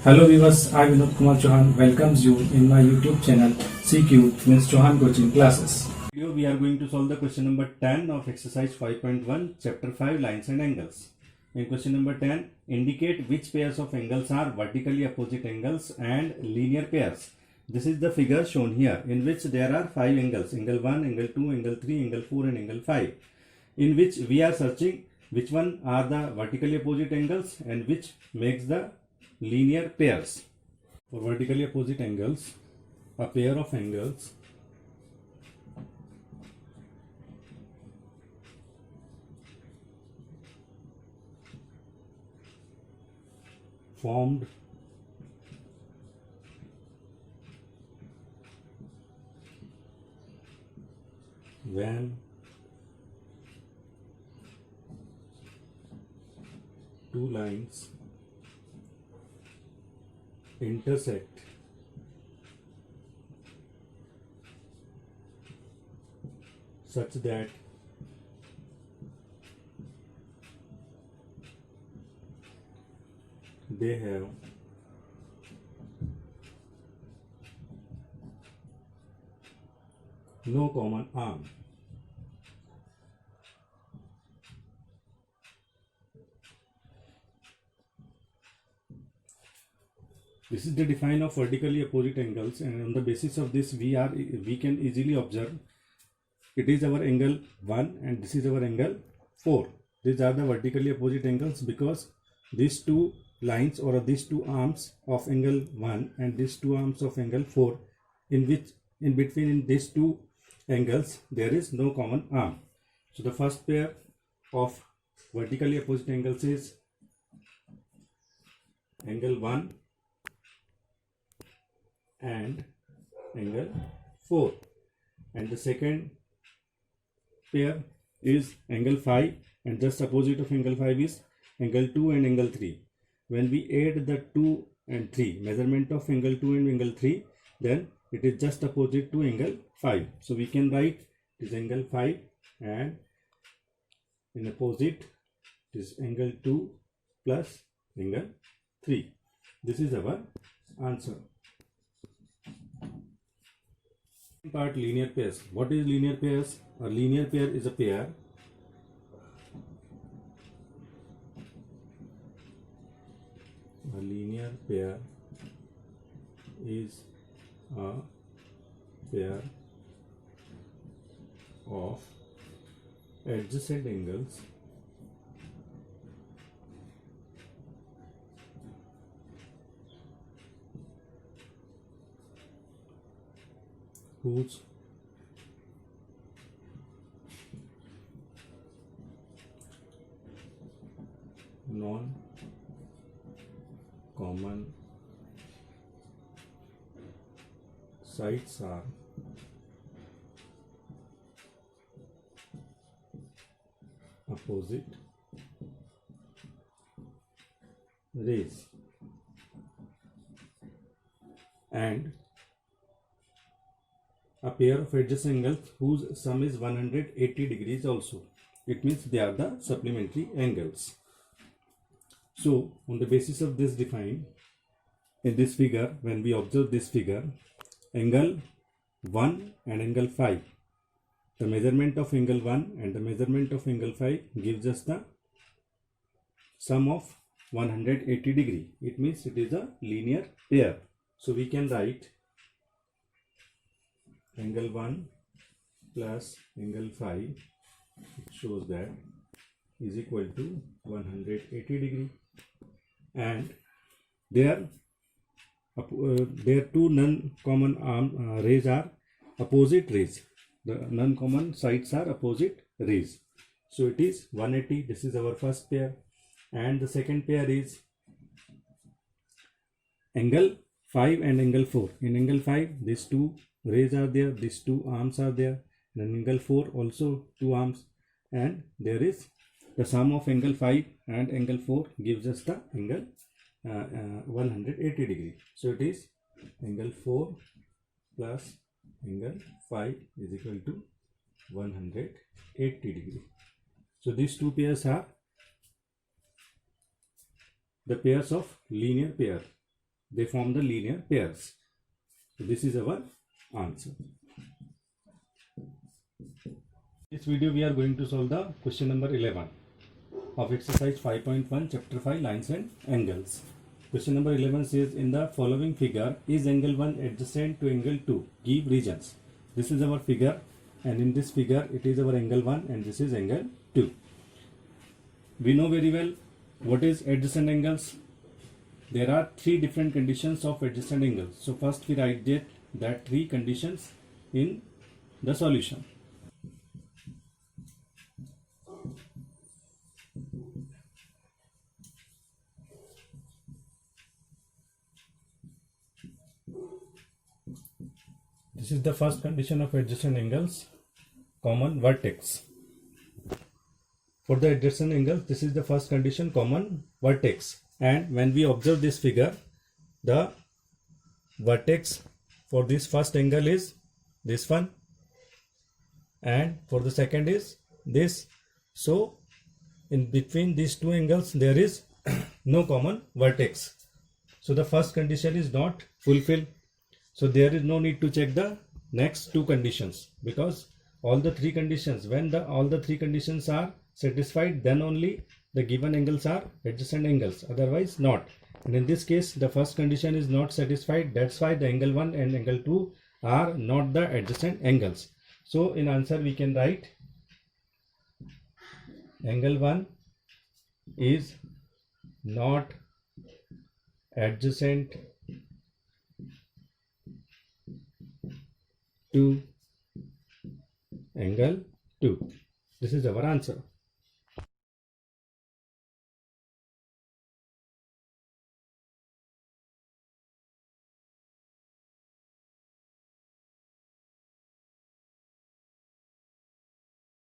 Hello viewers, I Vinod Kumar Chauhan welcomes you in my YouTube channel CQ means Chauhan Coaching Classes. Video we are going to solve the question number 10 of exercise 5.1 chapter 5 lines and angles. In question number 10, indicate which pairs of angles are vertically opposite angles and linear pairs. This is the figure shown here in which there are 5 angles, angle 1, angle 2, angle 3, angle 4 and angle 5, in which we are searching which one are the vertically opposite angles and which makes the linear pairs. For vertically opposite angles, a pair of angles formed when two lines intersect such that they have no common arm. This is the define of vertically opposite angles, and on the basis of this we can easily observe it is our angle 1 and this is our angle 4. These are the vertically opposite angles because these two lines or these two arms of angle 1 and these two arms of angle 4, in which in between in these two angles there is no common arm. So the first pair of vertically opposite angles is angle 1 and angle 4, and the second pair is angle 5, and just opposite of angle 5 is angle 2 and angle 3. When we add the 2 and 3, measurement of angle 2 and angle 3, then it is just opposite to angle 5. So we can write it is angle 5 and in opposite it is angle 2 plus angle 3. This is our answer. Part linear pairs. What is linear pairs? A linear pair is a pair is a pair of adjacent angles whose non-common sides are opposite rays, and a pair of adjacent angles whose sum is 180 degrees also. It means they are the supplementary angles. So on the basis of this define in this figure, when we observe this figure, angle 1 and angle 5, the measurement of angle 1 and the measurement of angle 5 gives us the sum of 180 degree. It means it is a linear pair. So we can write angle 1 plus angle 5, it shows that is equal to 180 degree, and their two non-common rays are opposite rays. The non-common sides are opposite rays. So it is 180. This is our first pair, and the second pair is angle 5 and angle 4. In angle 5, these two rays are there, these two arms are there. In angle 4 also two arms, and there is the sum of angle 5 and angle 4 gives us the angle 180 degree. So it is angle 4 plus angle 5 is equal to 180 degree. So these two pairs are the pairs of linear pair. they form the linear pairs. So this is our answer. In this video we are going to solve the question number 11 of exercise 5.1 chapter 5 lines and angles. Question number 11 says, in the following figure is angle 1 adjacent to angle 2, give regions. This is our figure, and in this figure it is our angle 1 and this is angle 2. We know very well what is adjacent angles. There are three different conditions of adjacent angles. So first we write that three conditions in the solution. This is the first condition of adjacent angles, common vertex. For the adjacent angles, this is the first condition, common vertex. And when we observe this figure, the vertex for this first angle is this one, and for the second is this. So in between these two angles there is no common vertex. So the first condition is not fulfilled. So there is no need to check the next two conditions, because all the three conditions, when all the three conditions are satisfied, then only the given angles are adjacent angles, otherwise not. And in this case the first condition is not satisfied, that's why the angle 1 and angle 2 are not the adjacent angles. So in answer we can write angle 1 is not adjacent to angle 2. This is our answer.